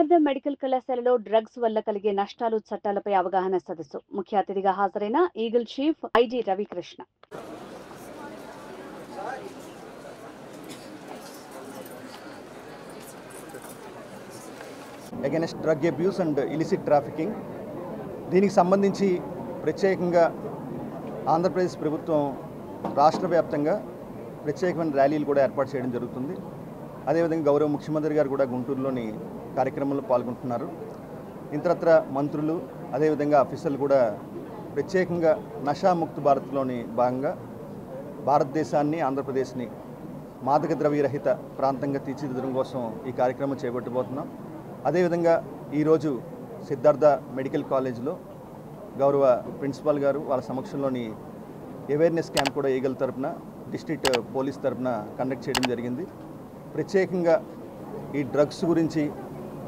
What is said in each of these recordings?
సుమార్గం medical కళాశాలలో drugs వల్ల కలిగే నష్టాలు చట్టాలపై అవగాహన సదస్సు ముఖ్య అతిథిగా హాజరైన eagle chief IG Ravikrishna. Against drug abuse and illicit trafficking దీనికి సంబంధించి ప్రత్యేకంగా ఆంధ్రప్రదేశ్ ప్రభుత్వం రాష్ట్ర వ్యాప్తంగా ప్రత్యేకమైన ర్యాలీలు కూడా ఏర్పాటు చేయడం జరుగుతుంది. అదేవిధంగా గౌరవ ముఖ్యమంత్రి గారు కూడా గుంటూరులోని కార్యక్రమంలో పాల్గొంటున్నారు. ఇతరత్ర మంత్రులు అదేవిధంగా ఆఫీసర్లు కూడా ప్రత్యేకంగా నషాముక్త భారత్లోని భాగంగా భారతదేశాన్ని ఆంధ్రప్రదేశ్ని మాదక ద్రవ్యరహిత ప్రాంతంగా తీర్చిదిద్దడం కోసం ఈ కార్యక్రమం చేపట్టబోతున్నాం. అదేవిధంగా ఈరోజు సిద్ధార్థ మెడికల్ కాలేజ్లో గౌరవ ప్రిన్సిపాల్ గారు వాళ్ళ సమక్షంలోని అవేర్నెస్ క్యాంప్ కూడా ఈగల్ తరపున డిస్ట్రిక్ట్ పోలీస్ తరపున కండక్ట్ చేయడం జరిగింది. ప్రత్యేకంగా ఈ డ్రగ్స్ గురించి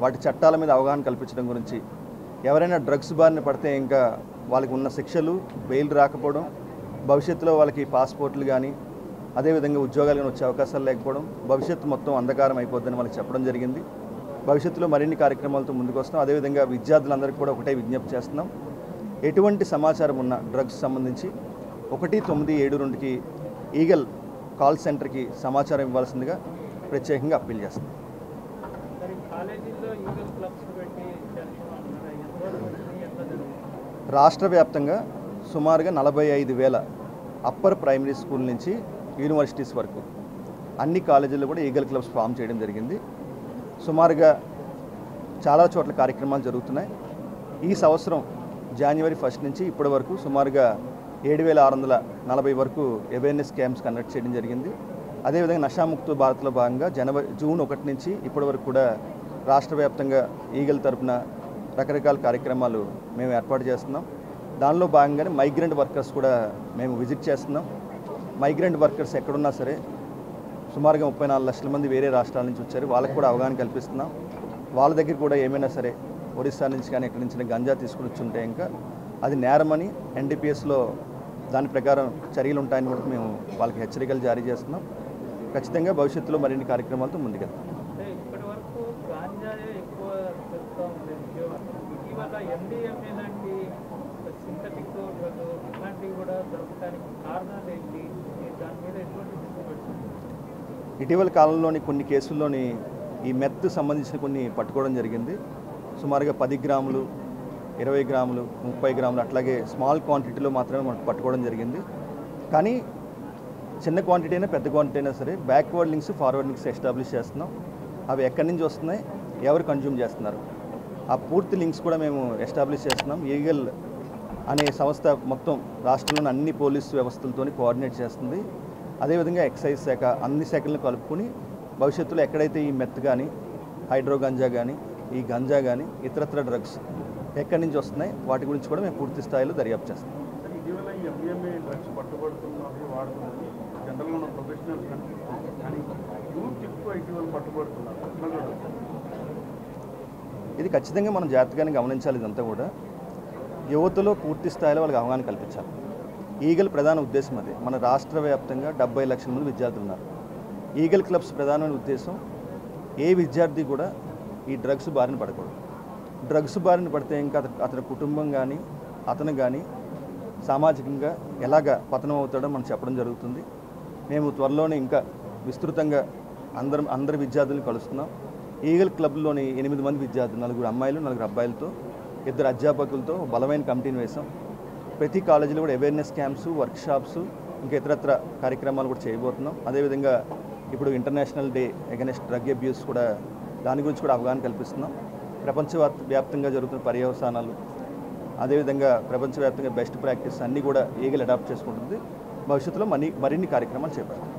వాటి చట్టాల మీద అవగాహన కల్పించడం గురించి, ఎవరైనా డ్రగ్స్ బారిన పడితే ఇంకా వాళ్ళకి ఉన్న శిక్షలు, బెయిల్ రాకపోవడం, భవిష్యత్తులో వాళ్ళకి పాస్పోర్ట్లు కానీ అదేవిధంగా ఉద్యోగాలు కానీ వచ్చే అవకాశాలు లేకపోవడం, భవిష్యత్తు మొత్తం అంధకారం అయిపోద్దని వాళ్ళకి చెప్పడం జరిగింది. భవిష్యత్తులో మరిన్ని కార్యక్రమాలతో ముందుకు వస్తాం. అదేవిధంగా విద్యార్థులందరికీ కూడా ఒకటే విజ్ఞప్తి చేస్తున్నాం, ఎటువంటి సమాచారం ఉన్న డ్రగ్స్ సంబంధించి 1972కి ఈగల్ కాల్ సెంటర్కి సమాచారం ఇవ్వాల్సిందిగా ప్రత్యేకంగా అప్పీల్ చేస్తున్నాం. రాష్ట్ర వ్యాప్తంగా సుమారుగా 45,000 అప్పర్ ప్రైమరీ స్కూల్ నుంచి యూనివర్సిటీస్ వరకు అన్ని కాలేజీల్లో కూడా ఈగల్ క్లబ్స్ ఫామ్ చేయడం జరిగింది. సుమారుగా చాలా చోట్ల కార్యక్రమాలు జరుగుతున్నాయి. ఈ సంవత్సరం జనవరి 1 నుంచి ఇప్పటి వరకు సుమారుగా 7,640 వరకు అవేర్నెస్ క్యాంప్స్ కండక్ట్ చేయడం జరిగింది. అదేవిధంగా నషాముక్త భారత్లో భాగంగా జూన్ 1 నుంచి ఇప్పటి వరకు కూడా రాష్ట్ర వ్యాప్తంగా ఈగల్ తరపున రకరకాల కార్యక్రమాలు మేము ఏర్పాటు చేస్తున్నాం. దానిలో భాగంగానే మైగ్రెంట్ వర్కర్స్ కూడా మేము విజిట్ చేస్తున్నాం. మైగ్రెంట్ వర్కర్స్ ఎక్కడున్నా సరే సుమారుగా 34 లక్షల మంది వేరే రాష్ట్రాల నుంచి వచ్చారు. వాళ్ళకి కూడా అవగాహన కల్పిస్తున్నాం. వాళ్ళ దగ్గర కూడా ఏమైనా సరే ఒరిస్సా నుంచి కానీ ఎక్కడి నుంచి గంజా తీసుకుని వచ్చుంటే ఇంకా అది నేరమని NDPSలో దాని ప్రకారం చర్యలు ఉంటాయని కూడా మేము వాళ్ళకి హెచ్చరికలు జారీ చేస్తున్నాం. ఖచ్చితంగా భవిష్యత్తులో మరిన్ని కార్యక్రమాలతో ముందుకెళ్తాం. ఇటీవల కాలంలోని కొన్ని కేసుల్లోని ఈ మెత్ సంబంధించిన కొన్ని పట్టుకోవడం జరిగింది. సుమారుగా 10 గ్రాములు, 20 గ్రాములు, 30 గ్రాములు అట్లాగే స్మాల్ క్వాంటిటీలో మాత్రమే మనకు పట్టుకోవడం జరిగింది. కానీ చిన్న క్వాంటిటీ అయినా పెద్ద క్వాంటిటీ అయినా సరే backward links, forward links establish చేస్తున్నాం. అవి ఎక్కడి నుంచి వస్తున్నాయి, ఎవరు కన్జ్యూమ్ చేస్తున్నారు, ఆ పూర్తి లింక్స్ కూడా మేము ఎస్టాబ్లిష్ చేస్తున్నాం. ఈగల్ అనే సంస్థ మొత్తం రాష్ట్రంలోని అన్ని పోలీసు వ్యవస్థలతో కోఆర్డినేట్ చేస్తుంది. అదేవిధంగా ఎక్సైజ్ శాఖ అన్ని శాఖలను కలుపుకొని భవిష్యత్తులో ఎక్కడైతే ఈ మెత్ కానీ, హైడ్రో గంజా కానీ, ఈ గంజా కానీ ఇతరత్ర డ్రగ్స్ ఎక్కడి నుంచి వస్తున్నాయి వాటి గురించి కూడా మేము పూర్తి స్థాయిలో దర్యాప్తు చేస్తాం. ఇది ఖచ్చితంగా మనం జాగ్రత్తగానే గమనించాలి. ఇదంతా కూడా యువతలో పూర్తి స్థాయిలో వాళ్ళకి అవగాహన కల్పించాలి. ఈగల్ ప్రధాన ఉద్దేశం అదే. మన రాష్ట్ర వ్యాప్తంగా 70 లక్షల మంది విద్యార్థులు ఉన్నారు. ఈగల్ క్లబ్స్ ప్రధానమైన ఉద్దేశం ఏ విద్యార్థి కూడా ఈ డ్రగ్స్ బారిన పడకూడదు. డ్రగ్స్ బారిన పడితే ఇంకా అతని కుటుంబం కానీ అతను కానీ సామాజికంగా ఎలాగ పతనం అవుతాడో మనం చెప్పడం జరుగుతుంది. మేము త్వరలోనే ఇంకా విస్తృతంగా అందరి విద్యార్థులను కలుస్తున్నాం. ఈగల్ క్లబ్లోని 8 మంది విద్యార్థులు, 4 అమ్మాయిలు 4 అబ్బాయిలతో, 2 అధ్యాపకులతో బలమైన కమిటీని వేసాం. ప్రతి కాలేజీలో కూడా అవేర్నెస్ క్యాంప్స్, వర్క్షాప్స్, ఇంకా ఇతరత్ర కార్యక్రమాలు కూడా చేయబోతున్నాం. అదేవిధంగా ఇప్పుడు international day against drug abuse కూడా దాని గురించి కూడా అవగాహన కల్పిస్తున్నాం. ప్రపంచవ్యాప్తంగా జరుగుతున్న పర్యవసానాలు, అదేవిధంగా ప్రపంచవ్యాప్తంగా బెస్ట్ ప్రాక్టీస్ అన్నీ కూడా ఈగల్ అడాప్ట్ చేసుకుంటుంది. భవిష్యత్తులో మరిన్ని కార్యక్రమాలు చేపడతాం.